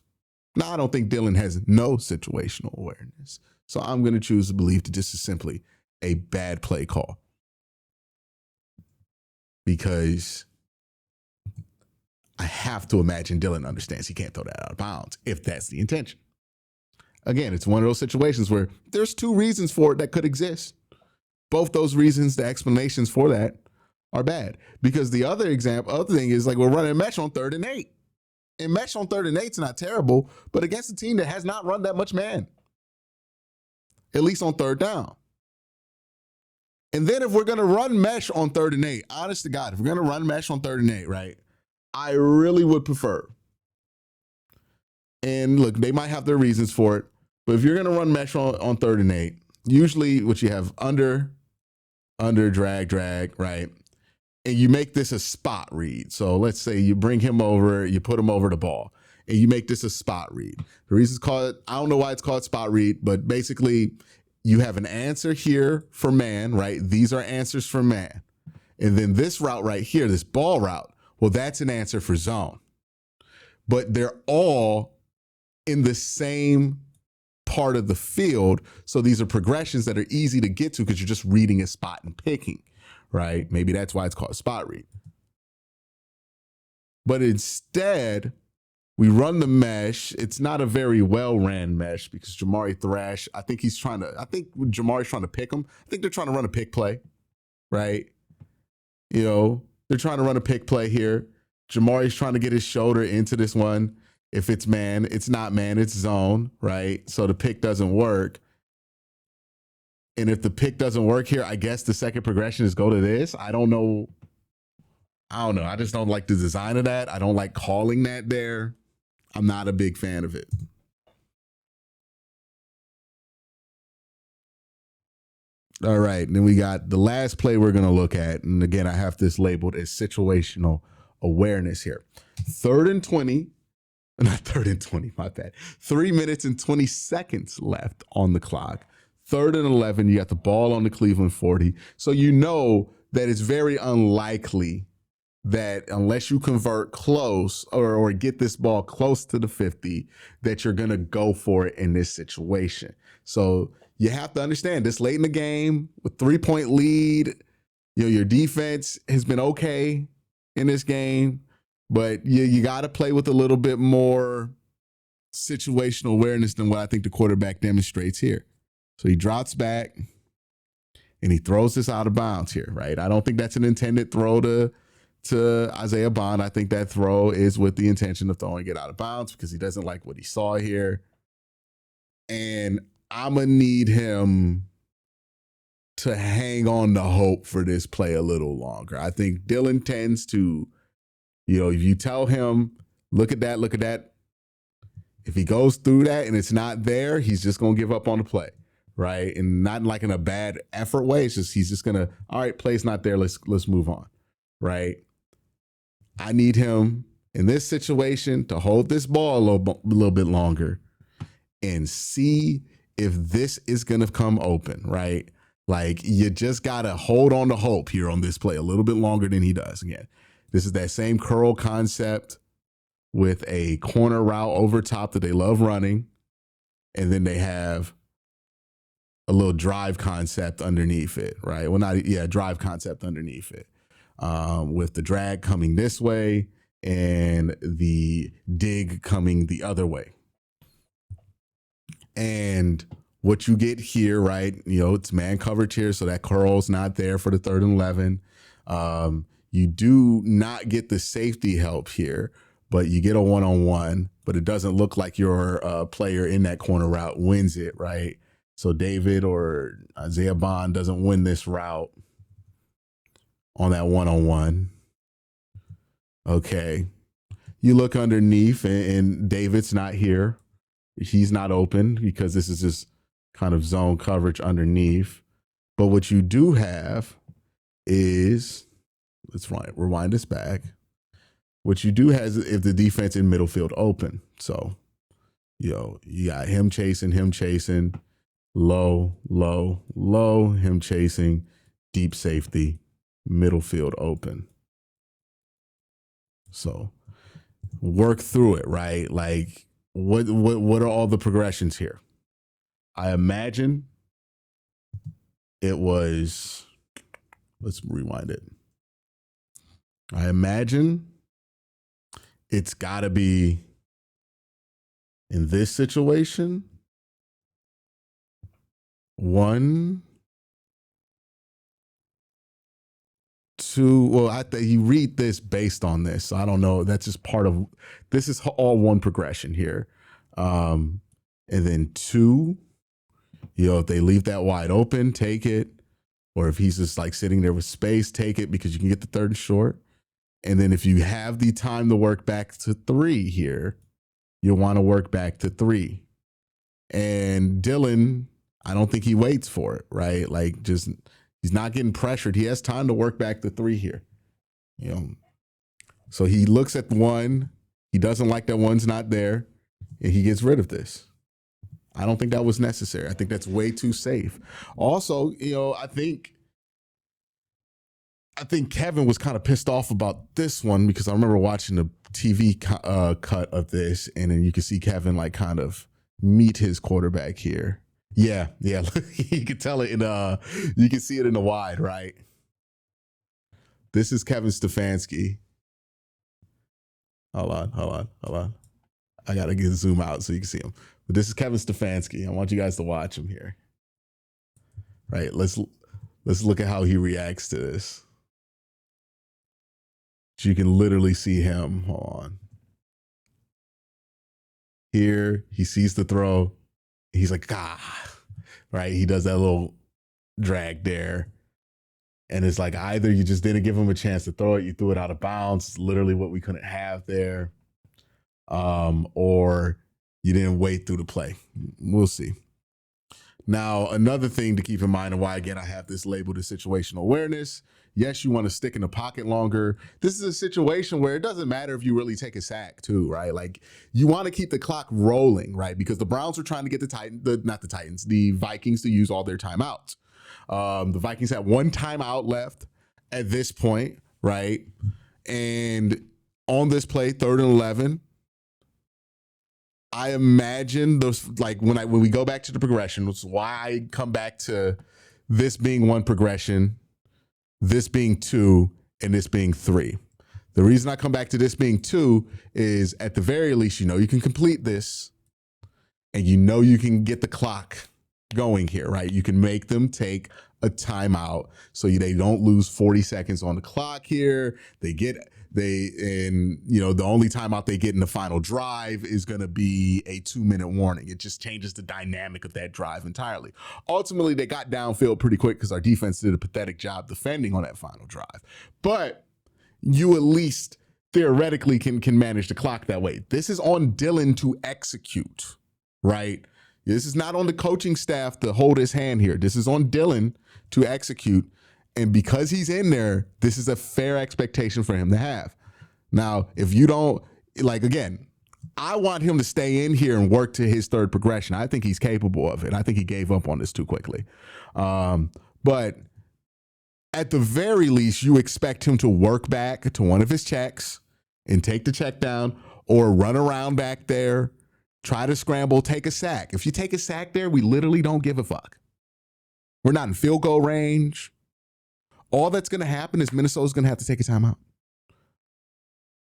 Now, I don't think Dillion has no situational awareness. So I'm going to choose to believe that this is simply a bad play call. Because I have to imagine Dillion understands he can't throw that out of bounds if that's the intention. Again, it's one of those situations where there's 2 reasons for it that could exist. Both those reasons, the explanations for that are bad. Because the other thing is like we're running mesh on 3rd and 8. And mesh on 3rd and 8 is not terrible, but against a team that has not run that much man. at least on third down. And then if we're going to run mesh on 3rd and 8, honest to God, if we're going to run mesh on 3rd and 8, right, I really would prefer. And look, they might have their reasons for it, but if you're going to run mesh on 3rd and 8, usually what you have under, drag, right? And you make this a spot read. So let's say you bring him over, you put him over the ball, and you make this a spot read. The reason it's called, I don't know why it's called spot read, but basically you have an answer here for man, right? These are answers for man. And then this route right here, this ball route, well, that's an answer for zone. But they're all in the same part of the field. So these are progressions that are easy to get to because you're just reading a spot and picking, right? Maybe that's why it's called spot read. But instead, we run the mesh. It's not a very well ran mesh because Jamari Thrash, I think Jamari's trying to pick him. I think they're trying to run a pick play, right? You know, they're trying to run a pick play here. Jamari's trying to get his shoulder into this one. If it's man, it's not man, it's zone, right? So the pick doesn't work. And if the pick doesn't work here, I guess the second progression is go to this. I don't know. I just don't like the design of that. I don't like calling that there. I'm not a big fan of it. All right, and then we got the last play we're going to look at. And again, I have this labeled as situational awareness here. 3rd and 20, not 3rd and 20, my bad. 3 minutes and 20 seconds left on the clock. 3rd and 11, you got the ball on the Cleveland 40. So you know that it's very unlikely that unless you convert close or get this ball close to the 50, that you're going to go for it in this situation. So you have to understand this late in the game with 3-point lead, you know, your defense has been okay in this game, but you got to play with a little bit more situational awareness than what I think the quarterback demonstrates here. So he drops back and he throws this out of bounds here, right? I don't think that's an intended throw to Isaiah Bond. I think that throw is with the intention of throwing it out of bounds because he doesn't like what he saw here. And I'm going to need him to hang on to hope for this play a little longer. I think Dillion tends to, you know, if you tell him, look at that. If he goes through that and it's not there, he's just going to give up on the play, right? And not like in a bad effort way. It's just, he's just going to, all right, play's not there. Let's move on, right? I need him in this situation to hold this ball a little bit longer and see if this is going to come open, right? Like you just got to hold on to hope here on this play a little bit longer than he does. Again, this is that same curl concept with a corner route over top that they love running. And then they have a little drive concept underneath it, right? Well, drive concept underneath it. With the drag coming this way and the dig coming the other way. And what you get here, right, you know, it's man coverage here, so that curl's not there for the 3rd and 11. You do not get the safety help here, but you get a one-on-one, but it doesn't look like your player in that corner route wins it, right? So David or Isaiah Bond doesn't win this route on that one-on-one. Okay. You look underneath and David's not here. He's not open because this is just kind of zone coverage underneath. But what you do have is, let's rewind this back. What you do have is if the defense in middle field open. So, you got him chasing, low, him chasing, deep safety, middle field open. So work through it, right? Like what are all the progressions here? I imagine it was, let's rewind it. I imagine it's got to be in this situation. 1, 2. Well, you read this based on this. So I don't know. That's just part of, this is all one progression here. And then 2, If they leave that wide open, take it. Or if he's just like sitting there with space, take it because you can get the third and short. And then if you have the time to work back to 3 here, you'll want to work back to 3. And Dillion, I don't think he waits for it, right? Like he's not getting pressured. He has time to work back to 3 here. So he looks at 1. He doesn't like that 1's not there, and he gets rid of this. I don't think that was necessary. I think that's way too safe. Also, I think Kevin was kind of pissed off about this one because I remember watching the TV cut of this, and then you can see Kevin like kind of meet his quarterback here. Yeah. You can tell it you can see it in the wide, right? This is Kevin Stefanski. Hold on. I gotta zoom out so you can see him. But this is Kevin Stefanski. I want you guys to watch him here. Right. Let's look at how he reacts to this. You can literally see him. Hold on. Here, he sees the throw. He's like, right? He does that little drag there. And it's like either you just didn't give him a chance to throw it, you threw it out of bounds. It's literally what we couldn't have there. Or you didn't wait through the play. We'll see. Now, another thing to keep in mind, and why, again, I have this labeled as situational awareness. Yes, you want to stick in the pocket longer. This is a situation where it doesn't matter if you really take a sack too, right? Like you want to keep the clock rolling, right? Because the Browns are trying to get the Vikings to use all their timeouts. The Vikings have 1 timeout left at this point, right? And on this play, 3rd and 11, I imagine those, like when we go back to the progression, which is why I come back to this being 1 progression, this being 2, and this being 3. The reason I come back to this being 2 is at the very least, you can complete this and you can get the clock going here, right? You can make them take a timeout so they don't lose 40 seconds on the clock here. The only timeout they get in the final drive is going to be a 2-minute warning. It just changes the dynamic of that drive entirely. Ultimately, they got downfield pretty quick because our defense did a pathetic job defending on that final drive. But you at least theoretically can manage the clock that way. This is on Dillion to execute, right? This is not on the coaching staff to hold his hand here. This is on Dillion to execute. And because he's in there, this is a fair expectation for him to have. Now, if you don't, again, I want him to stay in here and work to his 3rd progression. I think he's capable of it. I think he gave up on this too quickly. But at the very least, you expect him to work back to one of his checks and take the check down or run around back there, try to scramble, take a sack. If you take a sack there, we literally don't give a fuck. We're not in field goal range. All that's going to happen is Minnesota's going to have to take a timeout.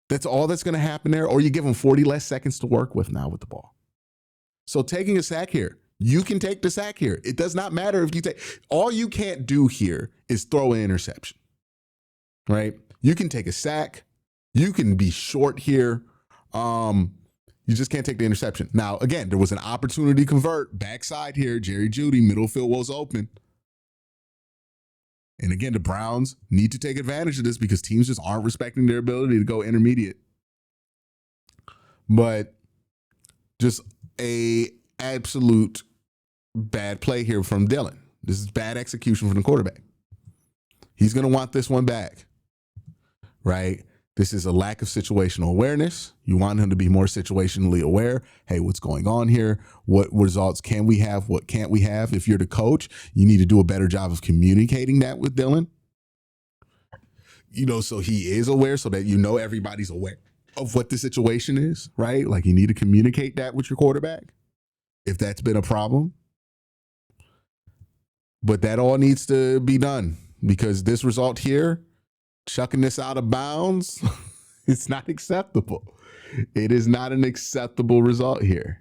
That's all that's going to happen there. Or you give them 40 less seconds to work with now with the ball. So taking a sack here, you can take the sack here. It does not matter if you take, all you can't do here is throw an interception, right? You can take a sack. You can be short here. You just can't take the interception. Now, again, there was an opportunity to convert backside here. Jerry Judy, middle field was open. And again, the Browns need to take advantage of this because teams just aren't respecting their ability to go intermediate. But just a absolute bad play here from Dillion. This is bad execution from the quarterback. He's going to want this one back, right? This is a lack of situational awareness. You want him to be more situationally aware. Hey, what's going on here? What results can we have? What can't we have? If you're the coach, you need to do a better job of communicating that with Dillion. So he is aware so that everybody's aware of what the situation is, right? Like you need to communicate that with your quarterback if that's been a problem. But that all needs to be done because this result here, chucking this out of bounds, it's not acceptable. It is not an acceptable result here.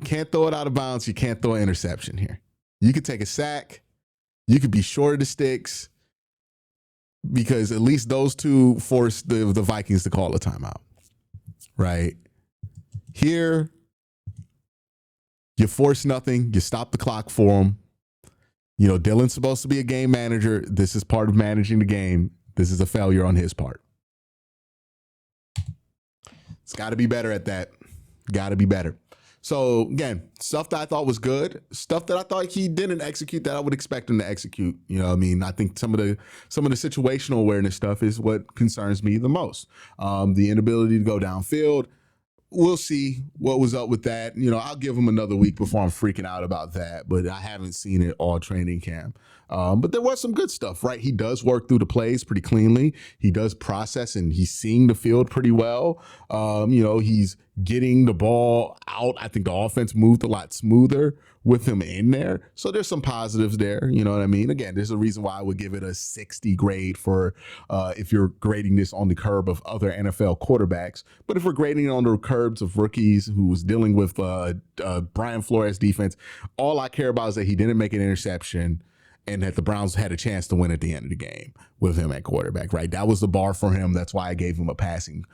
Can't throw it out of bounds. You can't throw an interception here. You could take a sack. You could be short of the sticks because at least those two forced the Vikings to call a timeout, right? Here, You force nothing. You stop the clock for him. You know, Dillion's supposed to be a game manager. This is part of managing the game. This is a failure on his part. It's got to be better at that. Got to be better. So again, stuff that I thought was good, stuff that I thought he didn't execute that I would expect him to execute. You know what I mean? I think some of the situational awareness stuff is what concerns me the most. The inability to go downfield. We'll see what was up with that. You know, I'll give him another week before I'm freaking out about that, but I haven't seen it all training camp. But there was some good stuff, right? He does work through the plays pretty cleanly. He does process and he's seeing the field pretty well. You know, he's getting the ball out. I think the offense moved a lot smoother with him in there. So there's some positives there. You know what I mean? Again, there's a reason why I would give it a 60 grade for if you're grading this on the curb of other NFL quarterbacks. But if we're grading it on the curbs of rookies who was dealing with Brian Flores defense, all I care about is that he didn't make an interception and that the Browns had a chance to win at the end of the game with him at quarterback, right? That was the bar for him. That's why I gave him a passing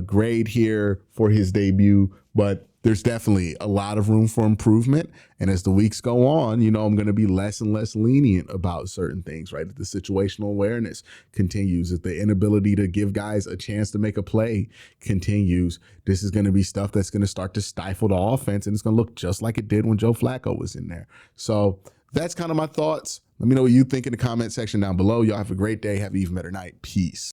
grade here for his debut. But there's definitely a lot of room for improvement. And as the weeks go on, you know, I'm going to be less and less lenient about certain things, right? If the situational awareness continues, if the inability to give guys a chance to make a play continues, this is going to be stuff that's going to start to stifle the offense. And it's going to look just like it did when Joe Flacco was in there. So that's kind of my thoughts. Let me know what you think in the comment section down below. Y'all have a great day. Have an even better night. Peace.